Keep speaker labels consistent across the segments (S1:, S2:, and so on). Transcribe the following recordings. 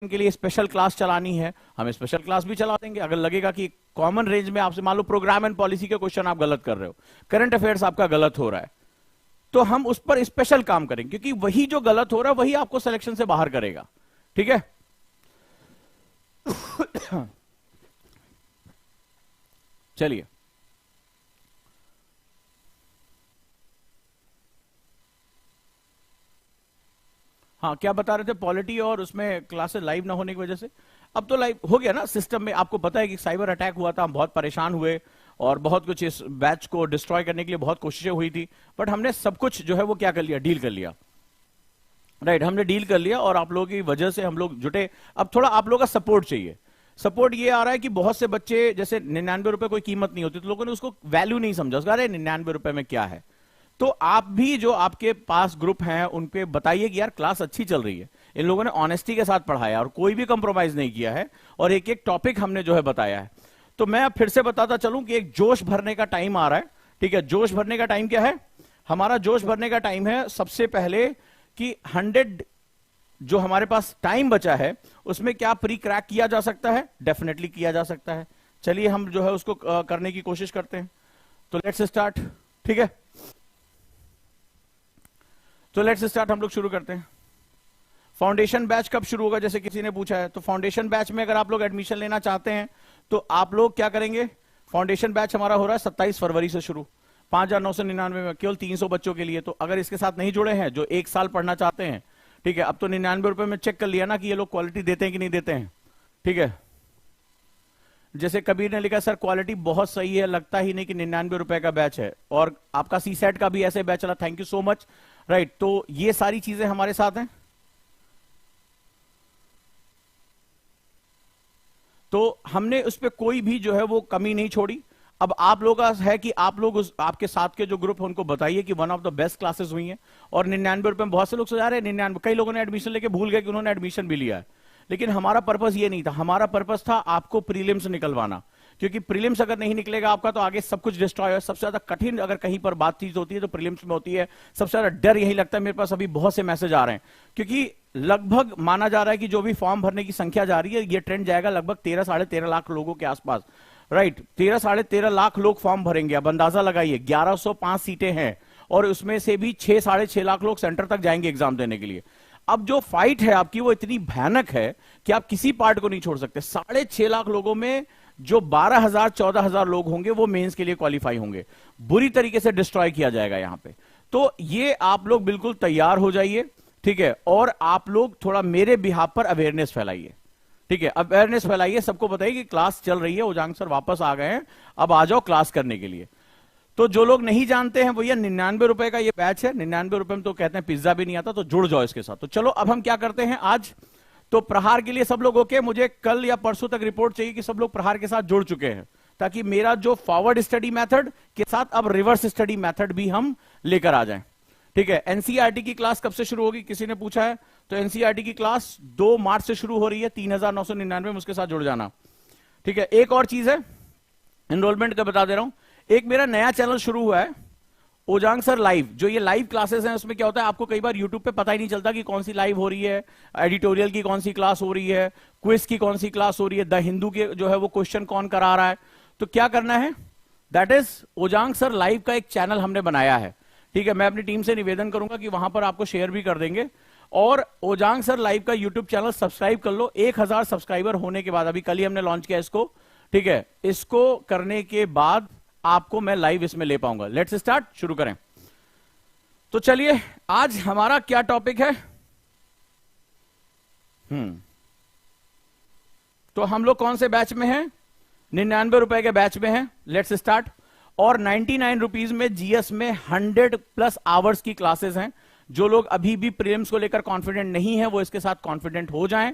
S1: के लिए special class चलानी है, हम स्पेशल क्लास भी चला देंगे। अगर लगेगा कि कॉमन रेंज में आपसे मान लो प्रोग्राम एंड पॉलिसी के क्वेश्चन आप गलत कर रहे हो, करंट अफेयर्स आपका गलत हो रहा है, तो हम उस पर स्पेशल काम करेंगे, क्योंकि वही जो गलत हो रहा है वही आपको सिलेक्शन से बाहर करेगा। ठीक है। चलिए, हाँ क्या बता रहे थे, पॉलिटी और उसमें क्लासेस लाइव ना होने की वजह से। अब तो लाइव हो गया ना सिस्टम में। आपको पता है कि साइबर अटैक हुआ था, हम बहुत परेशान हुए और बहुत कुछ इस बैच को डिस्ट्रॉय करने के लिए बहुत कोशिशें हुई थी, बट हमने सब कुछ जो है वो क्या कर लिया, डील कर लिया। राइट, हमने डील कर लिया और आप लोगों की वजह से हम लोग जुटे। अब थोड़ा आप लोगों का सपोर्ट चाहिए। सपोर्ट ये आ रहा है कि बहुत से बच्चे, जैसे 99 रुपए कोई कीमत नहीं होती, तो लोगों ने उसको वैल्यू नहीं समझा, उसका अरे 99 रुपए में क्या है। तो आप भी जो आपके पास ग्रुप हैं उनके बताइए कि यार क्लास अच्छी चल रही है, इन लोगों ने ऑनेस्टी के साथ पढ़ाया और कोई भी कंप्रोमाइज नहीं किया है, और एक एक टॉपिक हमने जो है बताया है। तो मैं अब फिर से बताता चलूं कि एक जोश भरने का टाइम आ रहा है। ठीक है, जोश भरने का टाइम क्या है हमारा? जोश भरने का टाइम है सबसे पहले कि 100 जो हमारे पास टाइम बचा है उसमें क्या प्री क्रैक किया जा सकता है? डेफिनेटली किया जा सकता है। चलिए हम जो है उसको करने की कोशिश करते हैं। तो लेट्स स्टार्ट। ठीक है, तो लेट्स स्टार्ट, हम लोग शुरू करते हैं। फाउंडेशन बैच कब शुरू होगा, जैसे किसी ने पूछा है। तो फाउंडेशन बैच में अगर आप लोग एडमिशन लेना चाहते हैं तो आप लोग क्या करेंगे, फाउंडेशन बैच हमारा हो रहा है 27 फरवरी से शुरू, 5,999 में, केवल 300 बच्चों के लिए। तो अगर इसके साथ नहीं जुड़े हैं, जो एक साल पढ़ना चाहते हैं, ठीक है, अब तो 99 रुपए में चेक कर लिया ना कि ये लोग क्वालिटी देते हैं कि नहीं देते हैं। ठीक है, जैसे कबीर ने लिखा, सर क्वालिटी बहुत सही है, लगता ही नहीं कि 99 रुपए का बैच है, और आपका सी सेट का भी ऐसे बैच चला, thank you so much. Right, तो ये सारी चीजें हमारे साथ हैं। तो हमने उस पर कोई भी जो है वो कमी नहीं छोड़ी। अब आप लोग का है कि आप लोग आपके साथ के जो ग्रुप है उनको बताइए कि one of the best classes हुई हैं, और 99 रुपए में बहुत से लोग सजा रहे हैं 99। कई लोगों ने एडमिशन लेके भूल गए कि उन्होंने एडमिशन भी लिया है, लेकिन हमारा पर्पस ये नहीं था। हमारा पर्पस था आपको प्रीलिम्स निकलवाना, क्योंकि प्रीलिम्स अगर नहीं निकलेगा आपका तो आगे सब कुछ डिस्ट्रॉय है। सबसे ज्यादा कठिन अगर कहीं पर बातचीत होती है तो प्रीलिम्स में होती है। सबसे ज्यादा डर यही लगता है, मेरे पास अभी बहुत से मैसेज आ रहे हैं, क्योंकि लगभग माना जा रहा है कि जो भी फॉर्म भरने की संख्या जा रही है, ये ट्रेंड जाएगा लगभग 13 साढ़े 13 लाख लोगों के आसपास। राइट, 13 साढ़े 13 लाख लोग फॉर्म भरेंगे। अब अंदाजा लगाइए, 1105 सीटें हैं और उसमें से भी 6 साढ़े 6 लाख लोग सेंटर तक जाएंगे एग्जाम देने के लिए। अब जो फाइट है आपकी वो इतनी भयानक है कि आप किसी पार्ट को नहीं छोड़ सकते। 6.5 लाख लोगों में जो 12,000 14,000 लोग होंगे वो मेंस के लिए क्वालिफाई होंगे। बुरी तरीके से डिस्ट्रॉय किया जाएगा यहां पे। तो ये आप लोग बिल्कुल तैयार हो जाइए। ठीक है, और आप लोग थोड़ा मेरे बिहाफ पर अवेयरनेस फैलाइए। ठीक है, अवेयरनेस फैलाइए, सबको बताइए कि क्लास चल रही है, उजांग सर वापस आ गए हैं, अब आ जाओ क्लास करने के लिए। तो जो लोग नहीं जानते हैं भैया, 99 रुपए का ये बैच है। 99 रुपए में तो कहते हैं पिज्जा भी नहीं आता, तो जुड़ जाओ इसके साथ। तो चलो अब हम क्या करते हैं आज, तो प्रहार के लिए सब लोग ओके? मुझे कल या परसों तक रिपोर्ट चाहिए कि सब लोग प्रहार के साथ जुड़ चुके हैं, ताकि मेरा जो फॉरवर्ड स्टडी मेथड के साथ अब रिवर्स स्टडी मेथड भी हम लेकर आ जाएं। ठीक है, एनसीईआरटी की क्लास कब से शुरू होगी, किसी ने पूछा है। तो एनसीईआरटी की क्लास 2 मार्च से शुरू हो रही है, 3,999 में, उसके साथ जुड़ जाना। ठीक है, एक और चीज है, एनरोलमेंट का बता दे रहा हूं। एक मेरा नया चैनल शुरू हुआ है, ओजांग सर लाइव। जो ये लाइव क्लासेस हैं उसमें क्या होता है, आपको कई बार यूट्यूब पे पता ही नहीं चलता कि कौन सी लाइव हो रही है, एडिटोरियल की कौन सी क्लास हो रही है, क्विज की कौन सी क्लास हो रही है, द हिंदू के जो है वो क्वेश्चन कौन करा रहा है। तो क्या करना है, दैट इज ओजांग सर लाइव का एक चैनल हमने बनाया है। ठीक है, मैं अपनी टीम से निवेदन करूंगा कि वहां पर आपको शेयर भी कर देंगे, और ओजांग सर लाइव का यूट्यूब चैनल सब्सक्राइब कर लो। 1000 सब्सक्राइबर होने के बाद, अभी कल ही हमने लॉन्च किया इसको, ठीक है, इसको करने के बाद आपको मैं लाइव इसमें ले पाऊंगा। लेट्स स्टार्ट, शुरू करें। तो चलिए, आज हमारा क्या टॉपिक है? तो हम लोग कौन से बैच में हैं? 99 रुपए के बैच में हैं। Let's start. और 99 रुपीज में जीएस में 100+ आवर्स की क्लासेस हैं। जो लोग अभी भी प्रीलिम्स को लेकर कॉन्फिडेंट नहीं है वो इसके साथ कॉन्फिडेंट हो जाएं।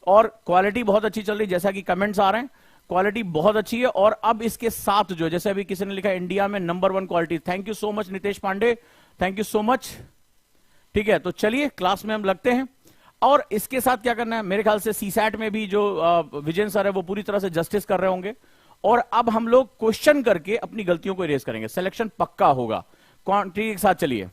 S1: और क्वालिटी बहुत अच्छी चल रही, जैसा कि कमेंट्स आ रहे हैं, क्वालिटी बहुत अच्छी है। और अब इसके साथ जो, जैसे अभी किसी ने लिखा इंडिया में number 1 quality, thank you so much Nitesh Pandey, thank you so much. ठीक है, तो चलिए क्लास में हम लगते हैं। और इसके साथ क्या करना है, मेरे ख्याल से सीसैट में भी जो विजय सर है वो पूरी तरह से जस्टिस कर रहे होंगे। और अब हम लोग क्वेश्चन करके अपनी गलतियों को इरेज करेंगे, सिलेक्शन पक्का होगा। क्वांटिटी के साथ चलिए,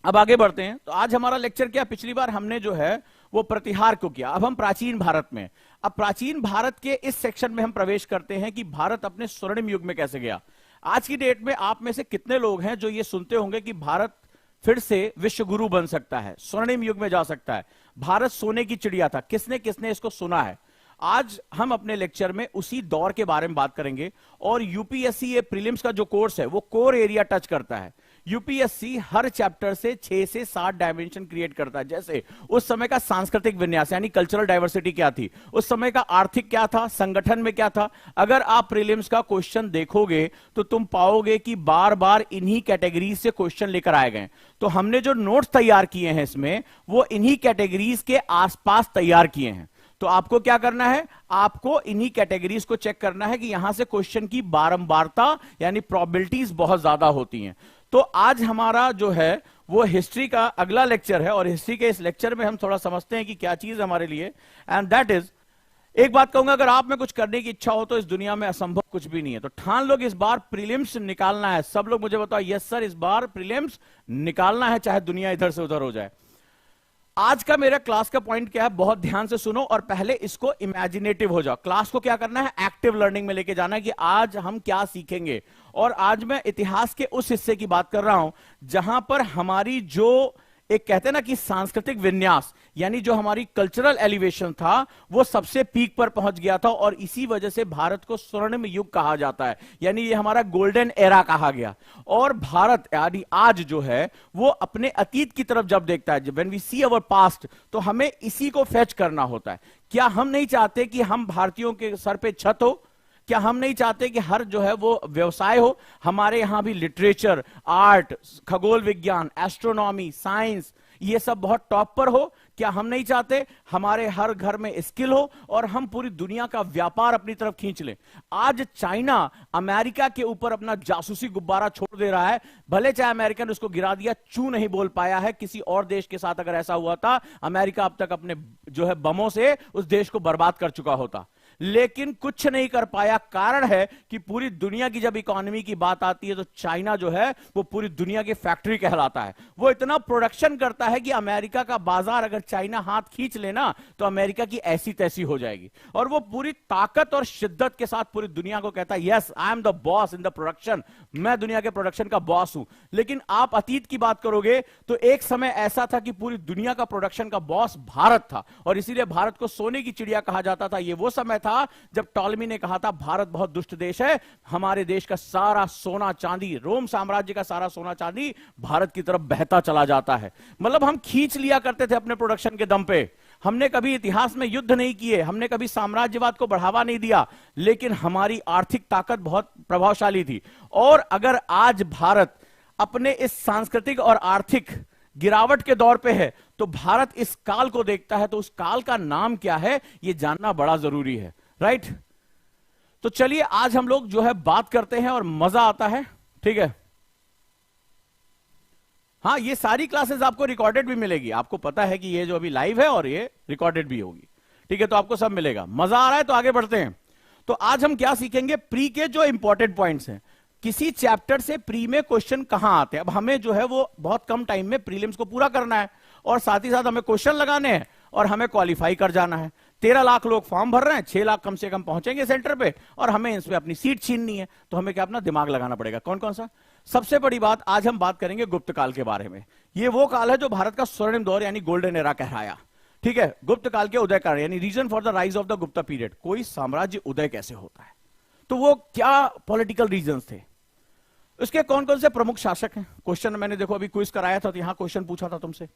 S1: अब आगे बढ़ते हैं। तो आज हमारा लेक्चर क्या, पिछली बार हमने जो है वो प्रतिहार को किया। अब हम प्राचीन भारत में, अब प्राचीन भारत के इस सेक्शन में हम प्रवेश करते हैं कि भारत अपने स्वर्णिम युग में कैसे गया। आज की डेट में आप में से कितने लोग हैं जो ये सुनते होंगे कि भारत फिर से विश्व गुरु बन सकता है, स्वर्णिम युग में जा सकता है, भारत सोने की चिड़िया था? किसने किसने इसको सुना है? आज हम अपने लेक्चर में उसी दौर के बारे में बात करेंगे। और यूपीएससी ये प्रीलिम्स का जो कोर्स है वो कोर एरिया टच करता है। यूपीएससी हर चैप्टर से 6 से 7 डायमेंशन क्रिएट करता है। जैसे उस समय का सांस्कृतिक विन्यास यानी कल्चरल डाइवर्सिटी क्या थी, उस समय का आर्थिक क्या था, संगठन में क्या था। अगर आप प्रीलिम्स का क्वेश्चन देखोगे तो तुम पाओगे कि बार बार इन्हीं कैटेगरीज से क्वेश्चन लेकर आए गए। तो हमने जो नोट्स तैयार किए हैं इसमें वो इन्हीं कैटेगरीज के आसपास तैयार किए हैं। तो आपको क्या करना है, आपको इन्हीं कैटेगरीज को चेक करना है कि यहां से क्वेश्चन की बारंबारता यानी प्रोबेबिलिटीज बहुत ज्यादा होती हैं। तो आज हमारा जो है वो हिस्ट्री का अगला लेक्चर है और हिस्ट्री के इस लेक्चर में हम थोड़ा समझते हैं कि क्या चीज हमारे लिए, एंड दैट इज, एक बात कहूंगा, अगर आप में कुछ करने की इच्छा हो तो इस दुनिया में असंभव कुछ भी नहीं है। तो ठान लोग इस बार प्रीलिम्स निकालना है। सब लोग मुझे बताओ, यस सर, इस बार प्रीलिम्स निकालना है, चाहे दुनिया इधर से उधर हो जाए। आज का मेरा क्लास का पॉइंट क्या है, बहुत ध्यान से सुनो और पहले इसको इमेजिनेटिव हो जाओ। क्लास को क्या करना है, एक्टिव लर्निंग में लेके जाना है कि आज हम क्या सीखेंगे। और आज मैं इतिहास के उस हिस्से की बात कर रहा हूं जहां पर हमारी जो एक कहते हैं ना कि सांस्कृतिक विन्यास यानी जो हमारी कल्चरल एलिवेशन था वो सबसे पीक पर पहुंच गया था। और इसी वजह से भारत को स्वर्णिम युग कहा जाता है, यानी ये हमारा गोल्डन एरा कहा गया। और भारत यानी आज जो है वो अपने अतीत की तरफ जब देखता है, when we see our past, तो हमें इसी को फेच करना होता है। क्या हम नहीं चाहते कि हम भारतीयों के सर पे छत हो? क्या हम नहीं चाहते कि हर जो है वो व्यवसाय हो? हमारे यहां भी लिटरेचर, आर्ट, खगोल विज्ञान, एस्ट्रोनॉमी, साइंस, ये सब बहुत टॉप पर हो? क्या हम नहीं चाहते हमारे हर घर में स्किल हो और हम पूरी दुनिया का व्यापार अपनी तरफ खींच लें? आज चाइना अमेरिका के ऊपर अपना जासूसी गुब्बारा छोड़ दे रहा है। भले चाहे अमेरिका ने उसको गिरा दिया, चू नहीं बोल पाया है। किसी और देश के साथ अगर ऐसा हुआ था, अमेरिका अब तक अपने जो है बमों से उस देश को बर्बाद कर चुका होता, लेकिन कुछ नहीं कर पाया। कारण है कि पूरी दुनिया की जब इकोनॉमी की बात आती है तो चाइना जो है वो पूरी दुनिया की फैक्ट्री कहलाता है। वो इतना प्रोडक्शन करता है कि अमेरिका का बाजार अगर चाइना हाथ खींच लेना तो अमेरिका की ऐसी तैसी हो जाएगी। और वो पूरी ताकत और शिद्दत के साथ पूरी दुनिया को कहता है, yes I am the boss in the production, मैं दुनिया के प्रोडक्शन का बॉस हूं। लेकिन आप अतीत की बात करोगे तो एक समय ऐसा था कि पूरी दुनिया का प्रोडक्शन का बॉस भारत था और इसीलिए भारत को सोने की चिड़िया कहा जाता था। ये वो समय था जब टॉलमी ने कहा था भारत बहुत दुष्ट देश है, हमारे देश का सारा सोना चांदी, रोम साम्राज्य का सारा सोना चांदी भारत की तरफ बहता चला जाता है। मतलब हम खींच लिया करते थे अपने प्रोडक्शन के दम पे। हमने कभी इतिहास में युद्ध नहीं किए, हमने कभी साम्राज्यवाद को बढ़ावा नहीं दिया, लेकिन हमारी आर्थिक ताकत बहुत प्रभावशाली थी। और अगर आज भारत अपने इस सांस्कृतिक और आर्थिक गिरावट के दौर पे है तो भारत इस काल को देखता है, तो उस काल का नाम क्या है ये जानना बड़ा जरूरी है, राइट? तो चलिए आज हम लोग जो है बात करते हैं और मजा आता है, ठीक है? हाँ, ये सारी क्लासेस आपको रिकॉर्डेड भी मिलेगी। आपको पता है कि ये जो अभी लाइव है और ये रिकॉर्डेड भी होगी, ठीक है? तो आपको सब मिलेगा। मजा आ रहा है तो आगे बढ़ते हैं। तो आज हम क्या सीखेंगे, प्री के जो इंपॉर्टेंट पॉइंट्स हैं। किसी चैप्टर से प्री में क्वेश्चन कहां आते हैं। अब हमें जो है वो बहुत कम टाइम में प्रीलिम्स को पूरा करना है और साथ ही साथ हमें क्वेश्चन लगाने हैं और हमें क्वालिफाई कर जाना है। 13 लाख लोग फॉर्म भर रहे हैं, 6 लाख कम से कम पहुंचेंगे सेंटर पे और हमें इसमें अपनी सीट छीननी है। तो हमें क्या अपना दिमाग लगाना पड़ेगा। कौन कौन सा? सबसे बड़ी बात, आज हम बात करेंगे गुप्त काल के बारे में। ये वो काल है जो भारत का स्वर्णिम दौर यानी गोल्डन एरा कहलाया, ठीक है? गुप्त काल के उदय कारण यानी reason for the rise of the Gupta period. कोई साम्राज्य उदय कैसे होता है, तो वो क्या पॉलिटिकल रीजंस थे, उसके कौन कौन से प्रमुख शासक हैं। क्वेश्चन मैंने देखो अभी क्विज कराया था तो यहां क्वेश्चन पूछा था तुमसे।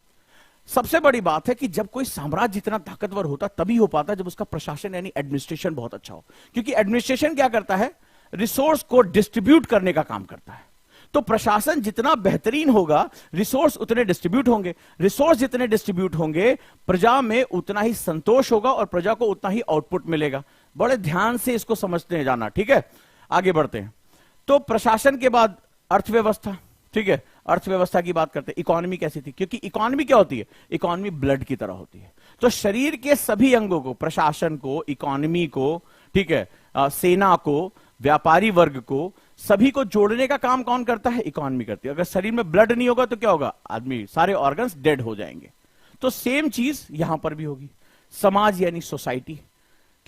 S1: सबसे बड़ी बात है कि जब कोई साम्राज्य इतना ताकतवर होता तभी हो पाता जब उसका प्रशासन यानी एडमिनिस्ट्रेशन बहुत अच्छा हो। क्योंकि एडमिनिस्ट्रेशन क्या करता है, रिसोर्स को डिस्ट्रीब्यूट करने का काम करता है। तो प्रशासन जितना बेहतरीन होगा रिसोर्स उतने डिस्ट्रीब्यूट होंगे, रिसोर्स जितने डिस्ट्रीब्यूट होंगे प्रजा में उतना ही संतोष होगा और प्रजा को उतना ही आउटपुट मिलेगा। बड़े ध्यान से इसको समझते जाना, ठीक है? आगे बढ़ते हैं। तो प्रशासन के बाद अर्थव्यवस्था, ठीक है? अर्थव्यवस्था की बात करते हैं। इकोनॉमी कैसी थी, क्योंकि इकोनॉमी क्या होती है, इकोनॉमी ब्लड की तरह होती है। तो शरीर के सभी अंगों को, प्रशासन को, इकोनॉमी को, ठीक है, सेना को, व्यापारी वर्ग को, सभी को जोड़ने का काम कौन करता है, इकोनॉमी करती है। अगर शरीर में ब्लड नहीं होगा तो क्या होगा, आदमी सारे ऑर्गन्स डेड हो जाएंगे। तो सेम चीज यहां पर भी होगी, समाज यानी सोसाइटी।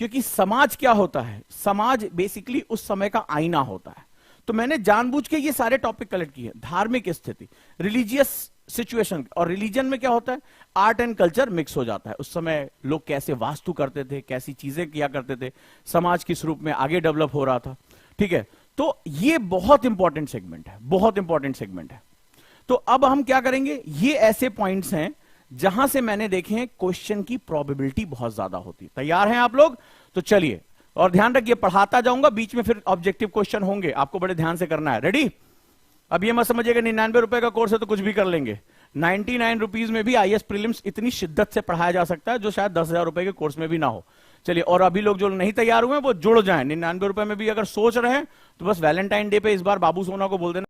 S1: क्योंकि समाज क्या होता है, समाज बेसिकली उस समय का आईना होता है। तो मैंने जानबूझ के ये सारे टॉपिक कलेक्ट किए, धार्मिक स्थिति, रिलीजियस सिचुएशन, और रिलीजन में क्या होता है, आर्ट एंड कल्चर मिक्स हो जाता है। उस समय लोग कैसे वास्तु करते थे, कैसी चीजें किया करते थे, समाज किस रूप में आगे डेवलप हो रहा था। ठीक है, तो ये बहुत इंपॉर्टेंट सेगमेंट है, बहुत इंपॉर्टेंट सेगमेंट है। तो अब हम क्या करेंगे, ये ऐसे पॉइंट्स हैं जहां से मैंने देखे हैं क्वेश्चन की प्रोबेबिलिटी बहुत ज्यादा होती है। तैयार हैं आप लोग? तो चलिए, और ध्यान रखिए पढ़ाता जाऊंगा, बीच में फिर ऑब्जेक्टिव क्वेश्चन होंगे, आपको बड़े ध्यान से करना है। रेडी? अब ये मत समझिएगा 99 रुपए का कोर्स है तो कुछ भी कर लेंगे। 99 रुपीज में भी आईएएस प्रीलिम्स इतनी शिद्दत से पढ़ाया जा सकता है जो शायद 10,000 रुपए के कोर्स में भी ना हो। चलिए, और अभी लोग जो नहीं तैयार हुए हैं वो जुड़ जाएं। 99 रुपए में भी अगर सोच रहे हैं तो बस वैलेंटाइन डे पे इस बार बाबू सोना को बोल देना